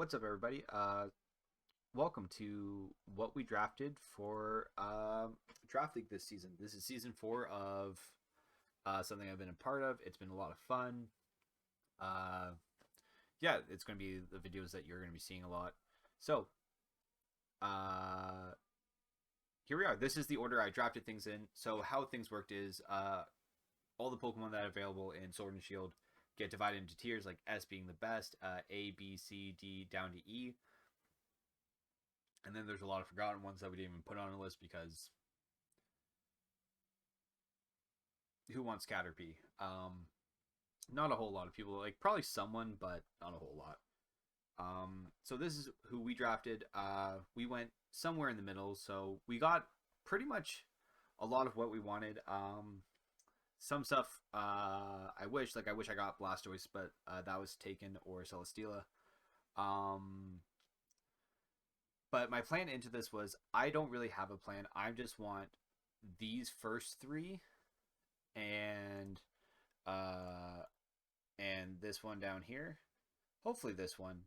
What's up, everybody? Welcome to what we drafted for Draft League this season. This is season 4 of something I've been a part of. It's been a lot of fun. Uh, yeah, it's going to be the videos that you're going to be seeing a lot. So, uh, here we are. This is the order I drafted things in. So, how things worked is all the Pokemon that are available in Sword and Shield get divided into tiers, like S being the best, A, B, C, D, down to E. And then there's a lot of forgotten ones that we didn't even put on a list because who wants Caterpie? Not a whole lot of people. Like probably someone, but not a whole lot. So this is who we drafted. We went somewhere in the middle, so we got pretty much a lot of what we wanted. Some stuff I wish I got Blastoise, but that was taken, or Celesteela. Um, but my plan into this was I don't really have a plan. I just want these first three and uh and this one down here. Hopefully this one.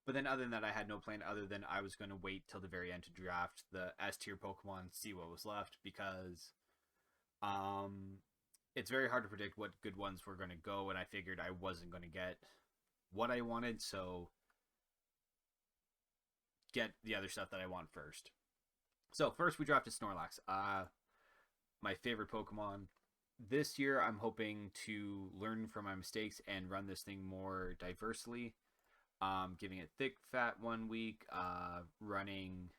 But then other than that, I had no plan other than I was going to wait till the very end to draft the S tier Pokemon, see what was left, because um it's very hard to predict what good ones were going to go, and I figured I wasn't going to get what I wanted, so get the other stuff that I want first. So first we drafted Snorlax. My favorite Pokemon. This year, I'm hoping to learn from my mistakes and run this thing more diversely. Giving it thick, fat 1 week, running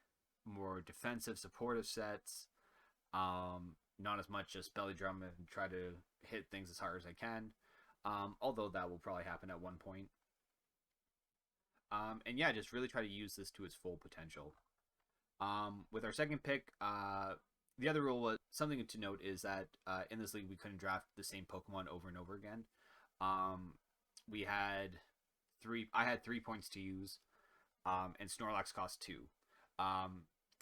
more defensive, supportive sets. Not as much just belly drum and try to hit things as hard as I can. Although that will probably happen at one point. And yeah, just really try to use this to its full potential. With our second pick, the other rule was something to note is that in this league we couldn't draft the same Pokemon over and over again. We had I had 3 points to use, and Snorlax cost 2.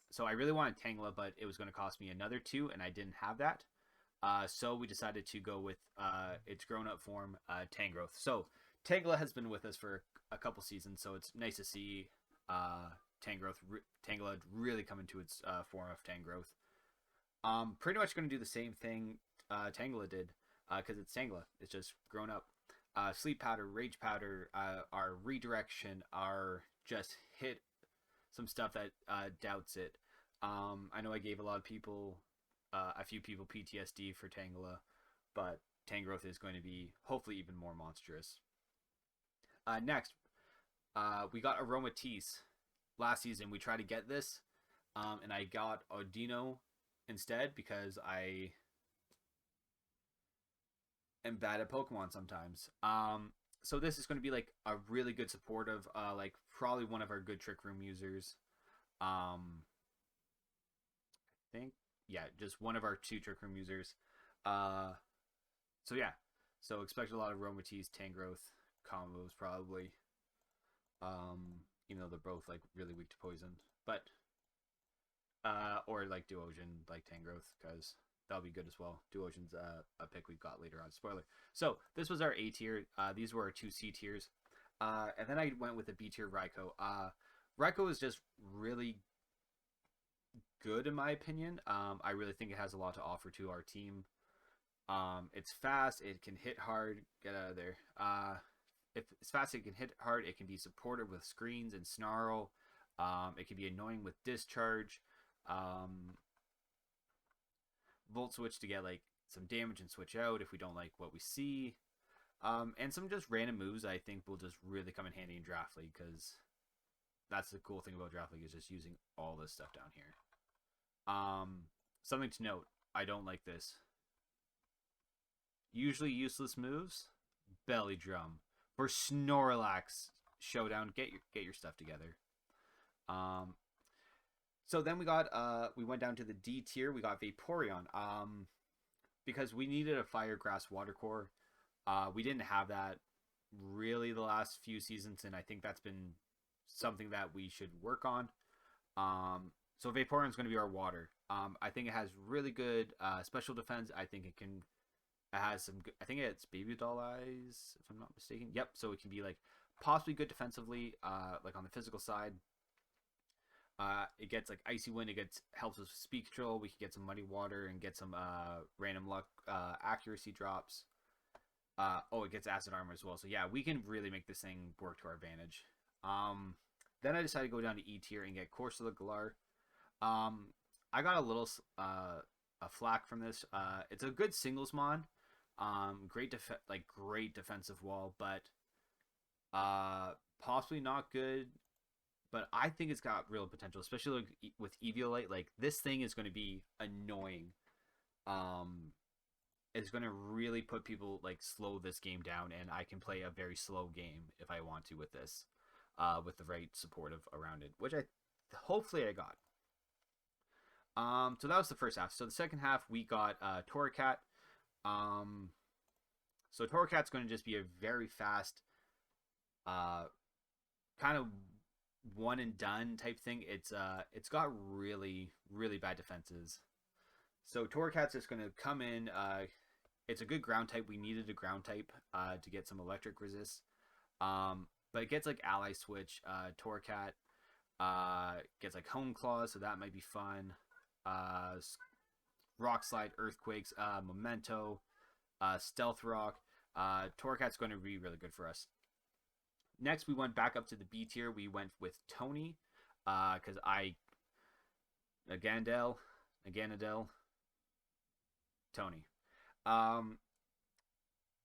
So I really wanted Tangela, but it was going to cost me another 2, and I didn't have that. So we decided to go with its grown-up form, Tangrowth. So Tangela has been with us for a couple seasons, so it's nice to see Tangela really come into its form of Tangrowth. Pretty much going to do the same thing Tangela did, because it's Tangela. It's just grown up. Sleep Powder, Rage Powder, our redirection, our just hit some stuff that doubts it. I know I gave a few people PTSD for Tangela, but Tangrowth is going to be hopefully even more monstrous. Next, we got Aromatisse. Last season, we tried to get this, and I got Audino instead because I am bad at Pokemon sometimes. So this is going to be like a really good supportive, like probably one of our good Trick Room users. I think, yeah, just one of our 2 Trick Room users. Uh, so yeah, so expect a lot of Aromatisse, Tangrowth combos probably. They're both like really weak to poison, but or like Duosion, like Tangrowth, because that'll be good as well. Duosion's a pick we've got later on. Spoiler. So this was our A tier. These were our 2 C tiers. And then I went with the B tier Raikou. Raikou is just really good in my opinion. I really think it has a lot to offer to our team. It's fast. It can hit hard. Get out of there. If it's fast, it can hit hard. It can be supported with screens and snarl. It can be annoying with discharge. Volt switch to get like some damage and switch out if we don't like what we see. And some just random moves I think will just really come in handy in Draft League, because that's the cool thing about Draft League is just using all this stuff down here. Something to note, I don't like this. Usually useless moves, belly drum. For Snorlax showdown, get your stuff together. So then we went down to the D tier. We got Vaporeon. Because we needed a fire grass water core. We didn't have that really the last few seasons, and I think that's been something that we should work on. So Vaporeon's going to be our water. I think it has really good special defense. I think it can It has some good, I think it's baby doll eyes, if I'm not mistaken. Yep, so it can be like possibly good defensively, like on the physical side. It gets like icy wind. It gets helps with speed control. We can get some muddy water and get some random luck accuracy drops. Oh, it gets acid armor as well. So yeah, we can really make this thing work to our advantage. Then I decided to go down to E tier and get Course of the Galar. I got a little a flack from this. It's a good singles mod. Great defensive wall, but possibly not good. But I think it's got real potential, especially like, with Eviolite. Like this thing is going to be annoying. Um, it's going to really put people like slow this game down, and I can play a very slow game if I want to with this, with the right supportive around it, which I hopefully I got. So that was the first half. So the second half we got Torracat. Um, so Torracat's going to just be a very fast, kind of one and done type thing. It's got really bad defenses. So Torracat's just going to come in. It's a good ground type. We needed a ground type to get some electric resist. But it gets like ally switch. Torracat gets like home claws, so that might be fun. Rock slide, earthquakes, memento, stealth rock. Torracat's going to be really good for us. Next, we went back up to the B tier. We went with Tony, because Aganadel, Tony.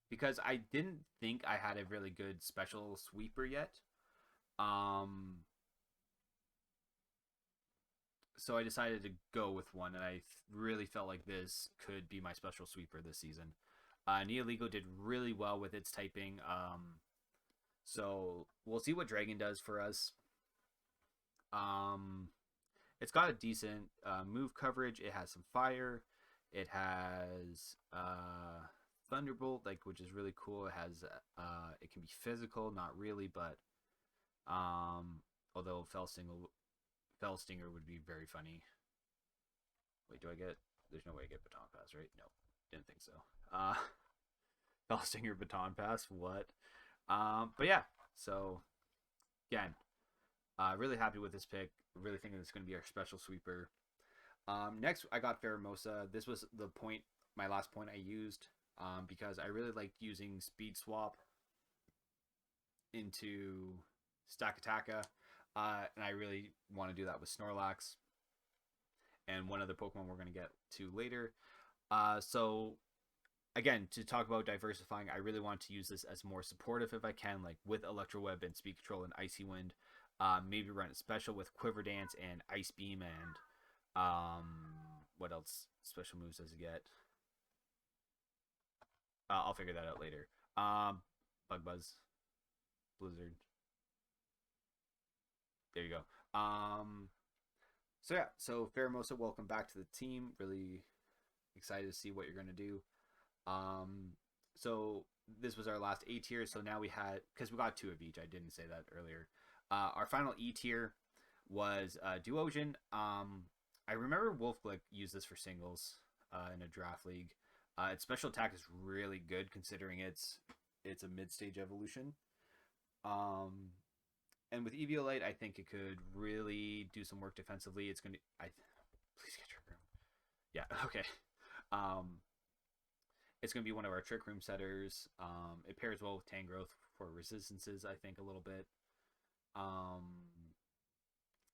Because I didn't think I had a really good special sweeper yet. So I decided to go with one, and I really felt like this could be my special sweeper this season. Neoligo did really well with its typing. So we'll see what Dragon does for us. It's got a decent move coverage. It has some fire. It has Thunderbolt, like, which is really cool. It has it can be physical, not really, but although Fell Stinger would be very funny. Wait, do I get? There's no way I get Baton Pass, right? No, didn't think so. Fell Stinger Baton Pass. What? But yeah. So again, really happy with this pick. Really thinking it's going to be our special sweeper. Next, I got Pheromosa. This was my last point I used, because I really liked using Speed Swap into Stakataka, and I really want to do that with Snorlax and one other Pokemon we're going to get to later. So again, to talk about diversifying, I really want to use this as more supportive if I can, like with Electro Web and Speed Control and Icy Wind. Maybe run it special with Quiver Dance and Ice Beam and what else special moves does it get? I'll figure that out later. Bug Buzz, Blizzard. There you go. So yeah, so Pheromosa, welcome back to the team. Really excited to see what you're gonna do. So this was our last A tier. So now we had, because we got 2 of each. I didn't say that earlier. Our final E tier was Duosion. I remember Wolfglick used this for singles in a draft league. Its special attack is really good considering it's a mid-stage evolution. And with Eviolite, I think it could really do some work defensively. It's gonna. Please get Trick Room. Yeah. Okay. It's gonna be one of our Trick Room setters. It pairs well with Tangrowth for resistances, I think, a little bit.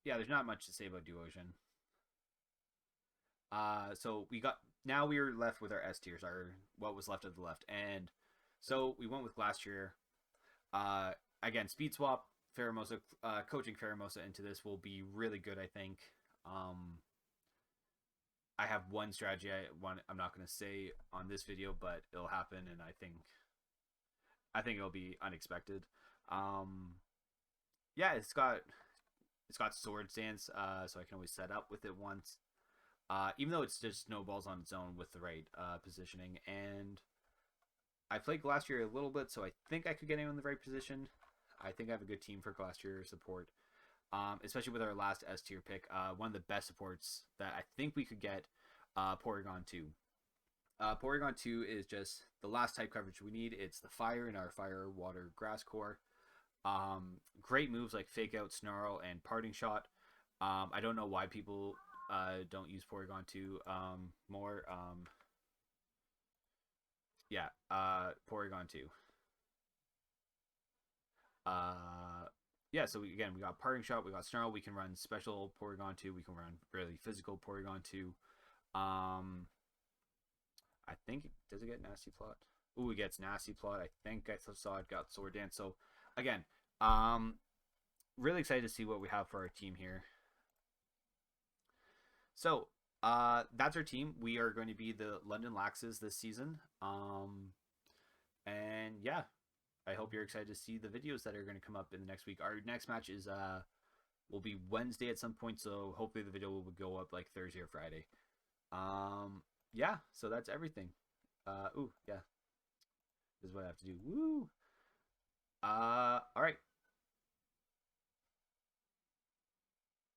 Yeah, there's not much to say about Duosion. So we were left with our S tiers, what was left of the left, and so we went with Glastrier. Again, Speed Swap, Pheromosa, coaching Pheromosa into this will be really good, I think. I have one strategy I'm not going to say on this video, but it'll happen, and I think it'll be unexpected. Yeah, it's got Sword Stance, so I can always set up with it once. Even though it's just snowballs on its own with the right positioning. And I played Glastrier a little bit, so I think I could get him in the right position. I think I have a good team for Glastrier support, especially with our last S tier pick. One of the best supports that I think we could get, Porygon 2. Porygon 2 is just the last type coverage we need. It's the fire in our fire, water, grass core. Great moves like Fake Out, Snarl, and Parting Shot. I don't know why people don't use Porygon 2 more. Yeah, Porygon 2. Yeah, so we got Parting Shot, we got Snarl, we can run special Porygon 2, we can run really physical Porygon 2. I think, does it get Nasty Plot? Ooh, it gets Nasty Plot. I think I saw it got Sword Dance. So, again, really excited to see what we have for our team here. So, that's our team. We are going to be the London Laxs this season. And yeah, I hope you're excited to see the videos that are going to come up in the next week. Our next match is will be Wednesday at some point, so hopefully the video will go up like Thursday or Friday. Yeah, so that's everything. Ooh, yeah. This is what I have to do. Woo!